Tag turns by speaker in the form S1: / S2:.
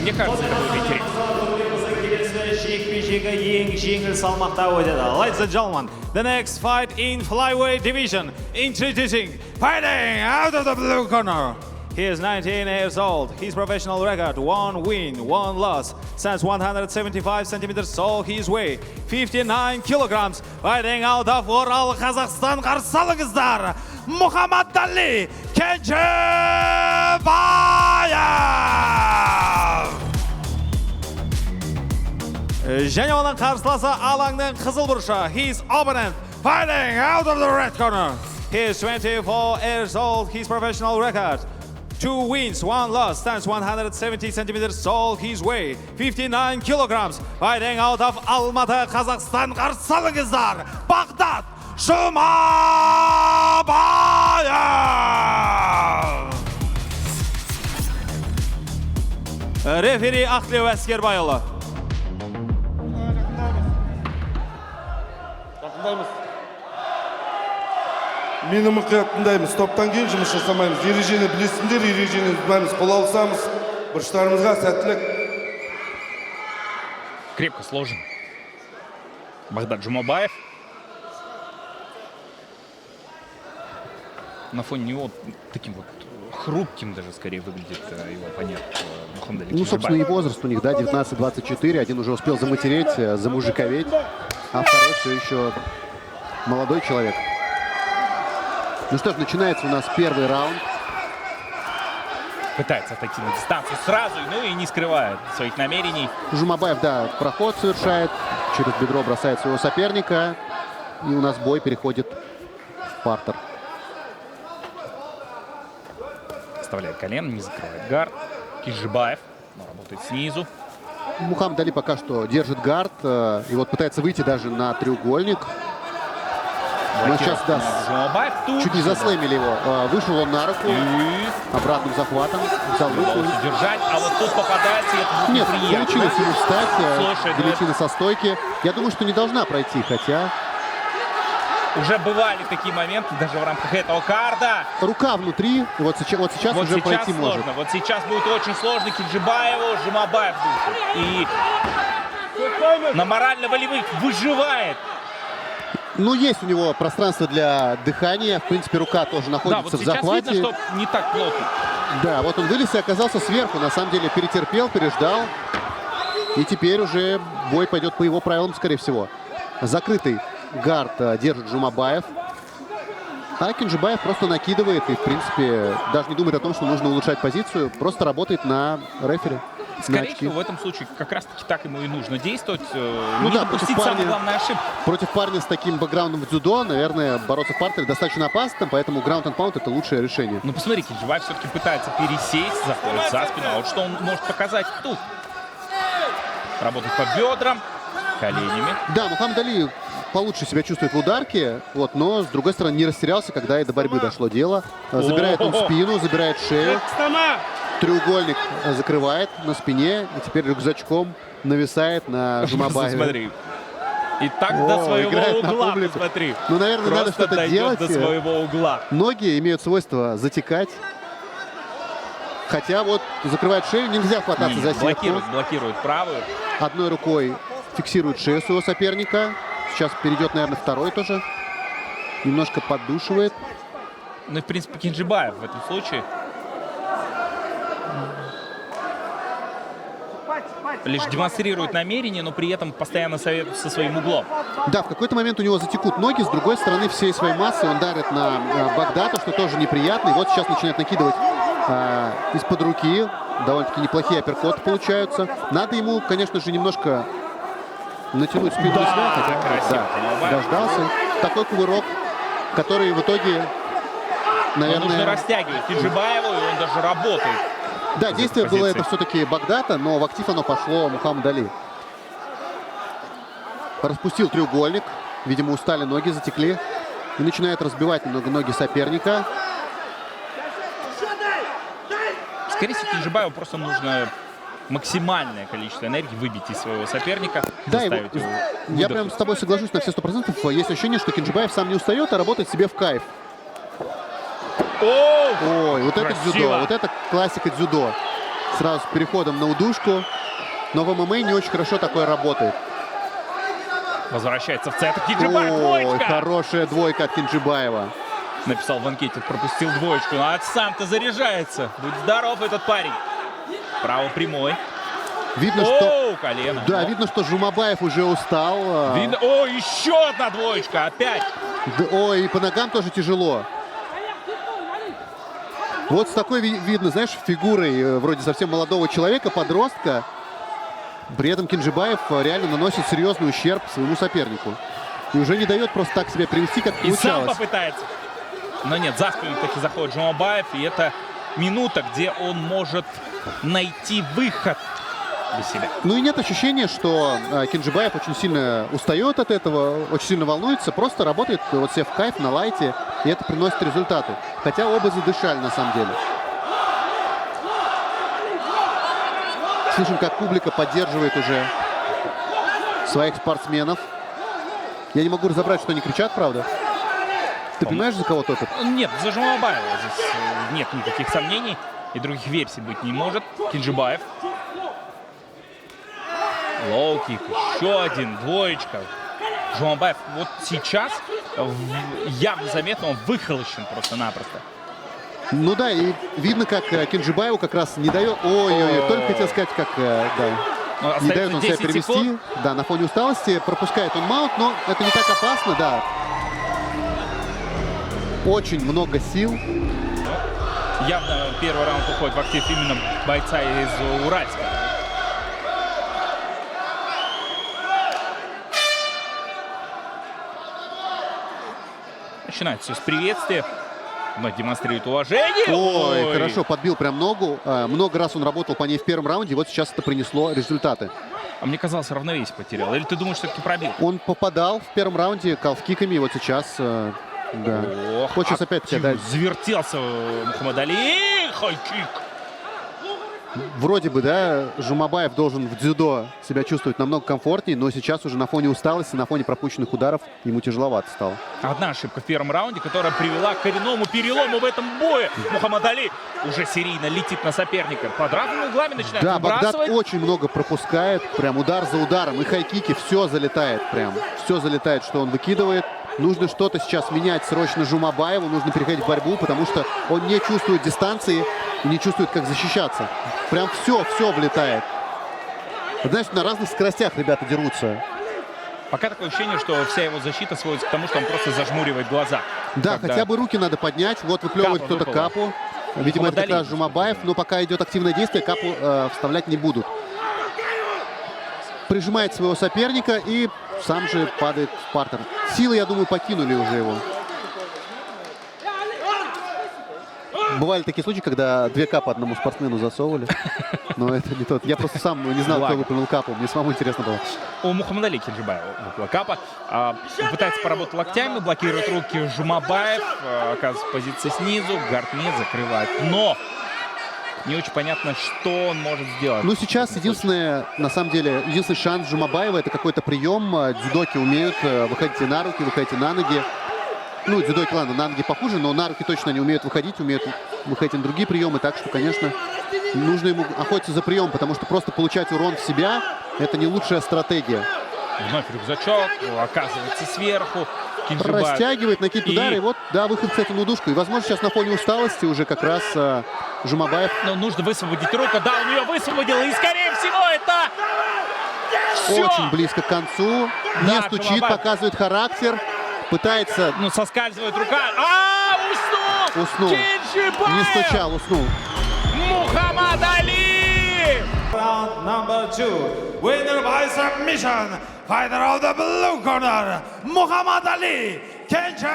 S1: мне кажется, это будет интересно.
S2: Ladies and gentlemen, the next fight in flyweight division, introducing, fighting out of the blue corner. He is 19 years old. His professional record: 1 win, 1 loss. Stands 175 centimeters tall. His weight 59 kilograms. Fighting out of Ural, Kazakhstan. Қарсы алыңыздар, Muhammadali Kenjibayev. Және оның қарсыласы алаңның қызыл бұрышы. His opponent fighting out of the red corner. He is 24 years old. His professional record: 2 wins, 1 loss. Stands 170 centimeters tall. His weight 59 kilograms. Fighting out of Almaty, Kazakhstan. Қарсы алыңыздар, Бағдат Жұмабаев. Рефери Ақтілеу Әскербайұлы.
S3: Мені мұқият тыңдаймыз. Топтан кейін жұмыс жасамаймыз. Ережені білесіңдер, ережені бәріміз қол алсамыз, бұрыштарымызға сәттілік.
S1: Крепко сложен. Багдат Джумабаев. На фоне него таким вот хрупким даже скорее выглядит его оппонент Мухаммад Али.
S4: Ну, собственно, и возраст у них, да, 19-24. Один уже успел заматереть, замужиковеть, а второй все еще молодой человек. Ну что ж, начинается у нас первый раунд.
S1: Пытается отойти на дистанцию сразу, ну и не скрывает своих намерений.
S4: Жумабаев, да, проход совершает, через бедро бросает своего соперника. И у нас бой переходит в партер.
S1: Оставляет колено, не закрывает гард. Кенджибаев, но работает снизу.
S4: Мухаммад Али пока что держит гард. И вот пытается выйти даже на треугольник. Но сейчас, да, чуть не заслэмили его. Вышел он на руку. Обратным захватом. Взял руку.
S1: Держать, а вот тут попадается.
S4: Нет, получилось ему встать. Гильотина со стойки. Я думаю, что не должна пройти, хотя...
S1: Уже бывали такие моменты, даже в рамках этого карда.
S4: Рука внутри. Вот сейчас уже пройти
S1: сложно.
S4: может.
S1: Вот сейчас будет очень сложно Кенджибаеву. Жумабаев душит. И на морально-волевых выживает.
S4: Ну, есть у него пространство для дыхания. В принципе, рука тоже находится в захвате.
S1: Видно, что не так плотно.
S4: Да, вот он вылез и оказался сверху. На самом деле перетерпел, переждал. И теперь уже бой пойдет по его правилам, скорее всего. Закрытый гард держит Жумабаев. А Кенджибаев просто накидывает и, в принципе, даже не думает о том, что нужно улучшать позицию. Просто работает на рефери.
S1: Скорее всего, в этом случае как раз-таки так ему и нужно действовать.
S4: Ну
S1: не
S4: да,
S1: допустить самую главную ошибку.
S4: Против парня с таким бэкграундом в дзюдо, наверное, бороться в партере достаточно опасно, поэтому граунд-энд-паунд — это лучшее решение.
S1: Ну, посмотри, Кенджибаев все-таки пытается пересесть, заходит за спину. А вот что он может показать тут? Работает по бедрам, коленями.
S4: Да, Мухаммад Али получше себя чувствует в ударке, вот, но, с другой стороны, не растерялся, когда и до борьбы дошло дело. Забирает он спину, забирает шею. Треугольник закрывает на спине, и теперь рюкзачком нависает на Жумабаеве.
S1: Смотри. И так до своего угла, посмотри.
S4: Ну, наверное,
S1: просто
S4: надо что-то делать.
S1: До своего угла.
S4: Ноги имеют свойство затекать. Хотя вот закрывает шею, нельзя хвататься за сетку.
S1: Блокирует правую.
S4: Одной рукой фиксирует шею своего соперника. Сейчас перейдет, наверное, второй тоже. Немножко поддушивает.
S1: Ну и, в принципе, Кенджибаев в этом случае лишь демонстрирует намерение, но при этом постоянно советует со своим углом.
S4: Да, в какой-то момент у него затекут ноги. С другой стороны, всей своей массой он дарит на Багдата, что тоже неприятно. И вот сейчас начинает накидывать из-под руки. Довольно-таки неплохие апперкоты получаются. Надо ему, конечно же, немножко натянуть спину себя. Да, дождался. Такой кувырок, который в итоге, наверное...
S1: Нужно растягивать Кенджибаеву, и он даже работает.
S4: Да, действие было это все-таки Багдата, но в актив оно пошло Мухаммад Али. Распустил треугольник. Видимо, устали ноги, затекли. И начинает разбивать немного ноги соперника.
S1: Скорее всего, Кенджибаеву просто нужно максимальное количество энергии выбить из своего соперника.
S4: Да, я прям с тобой соглашусь на все 100%. Есть ощущение, что Кенджибаев сам не устает, а работает себе в кайф.
S1: Ой,
S4: вот это дзюдо, вот это классика дзюдо. сразу с переходом на удушку. Но в ММА не очень хорошо такое работает.
S1: Возвращается в центр. Кинджибаев,
S4: Ой,
S1: двоечка!
S4: хорошая двойка от Кинджибаева.
S1: Написал Ванкетин, пропустил двоечку. А сам-то заряжается. Будь здоров этот парень. Право прямой.
S4: Видно, что...
S1: Оу, колено.
S4: Да, видно, что Жумабаев уже устал.
S1: Видно. О, еще одна двоечка. Опять.
S4: Ой, и по ногам тоже тяжело. Вот с такой, видно, знаешь, фигурой вроде совсем молодого человека, подростка. При этом Кинджибаев реально наносит серьезный ущерб своему сопернику. И уже не дает просто так себя привести, как
S1: И сам
S4: получалось.
S1: попытается. Но нет, за спину таки заходит Жумабаев. И это минута, где он может найти выход для себя.
S4: Ну и нет ощущения, что Кинджибаев очень сильно устает от этого, очень сильно волнуется. Просто работает вот себе в кайф на лайте, и это приносит результаты. Хотя оба задышали на самом деле. Слышим, как публика поддерживает уже своих спортсменов. Я не могу разобрать, что они кричат, правда. Ты понимаешь, за кого топят?
S1: Нет, за Жумабаева здесь нет никаких сомнений. И других версий быть не может. Кинджибаев. Лоу-кик. Еще один. Двоечка. Жумабаев вот сейчас явно заметно, он выхолощен просто-напросто.
S4: Ну да, и видно, как Кинджибаеву как раз не дает... Ой-ой-ой, только хотел сказать, как... Да.
S1: Ну,
S4: Не
S1: остается
S4: дает он себя
S1: 10
S4: перевести.
S1: секунд.
S4: Да, на фоне усталости. Пропускает он маунт, но это не так опасно, да. Очень много сил.
S1: Явно первый раунд уходит в актив именно бойца из Уральска. Начинается все с приветствия. Но демонстрирует уважение.
S4: Ой, хорошо, подбил прям ногу. Много раз он работал по ней в первом раунде. Вот сейчас это принесло результаты.
S1: А мне казалось, равновесие потерял. Или ты думаешь, все-таки пробил?
S4: Он попадал в первом раунде калф-киками. Вот сейчас... Да.
S1: Ох,
S4: Вот сейчас опять-таки, да,
S1: завертелся Мухаммад Али. Хай-кик.
S4: вроде бы, да, Жумабаев должен в дзюдо себя чувствовать намного комфортнее, но сейчас уже на фоне усталости, на фоне пропущенных ударов ему тяжеловато стало.
S1: Одна ошибка в первом раунде, которая привела к коренному перелому в этом бое. Мухаммад Али уже серийно летит на соперника. Под разными углами начинает
S4: Да, Багдад
S1: выбрасывать.
S4: очень много пропускает, прям удар за ударом. И хайкики, все залетает прям. Все залетает, что он выкидывает. Нужно что-то сейчас менять срочно Жумабаеву, нужно переходить в борьбу, потому что он не чувствует дистанции и не чувствует, как защищаться. Прям все влетает. Знаешь, на разных скоростях ребята дерутся.
S1: Пока такое ощущение, что вся его защита сводится к тому, что он просто зажмуривает глаза.
S4: Да,
S1: Когда-
S4: хотя бы руки надо поднять. Вот выплевывает
S1: Капу
S4: кто-то
S1: выпало.
S4: капу. Видимо, это как
S1: Мухаммад
S4: раз
S1: Али.
S4: Жумабаев, но пока идет активное действие, капу вставлять не будут. Прижимает своего соперника и сам же падает в партер. Силы, я думаю, покинули уже его. Бывали такие случаи, когда 2 капы одному спортсмену засовывали. Но это не тот. Я просто сам не знал, кто
S1: Благо.
S4: выплюнул капу. Мне самому интересно было.
S1: У Мухаммада Али Кинджибаева выпала капа. Пытается поработать локтями, блокирует руки Жумабаев. Оказывается, в позиции снизу. Гартнет закрывает. Но не очень понятно, что он может сделать.
S4: Ну, сейчас единственное, на самом деле, единственный шанс Жумабаева — это какой-то прием. Дзюдоки умеют выходить и на руки, выходить и на ноги. Ну, дзюдоки, ладно, на ноги похуже, но на руки точно они умеют выходить, умеют выходить на другие приемы. Так что, конечно, нужно ему охотиться за прием, потому что просто получать урон в себя — это не лучшая стратегия.
S1: Вновь рюкзачок, оказывается сверху. Кинджибаев.
S4: Растягивает, накид удара, и вот, да, выход, кстати, на удушку. И, возможно, сейчас на фоне усталости уже как раз Жумабаев
S1: Но нужно высвободить руку. Да, он ее высвободил. И, скорее всего, это... Всё!
S4: очень близко к концу. Не
S1: Да,
S4: стучит,
S1: Жумабаев.
S4: показывает характер. Пытается...
S1: Ну, соскальзывает рука. Уснул!
S4: Уснул.
S1: Кинджибаев!
S4: Не стучал, уснул.
S1: Мухаммад Али!
S2: Round number 2, winner by submission, fighter of the blue corner, Muhammad Ali Kinджибаев!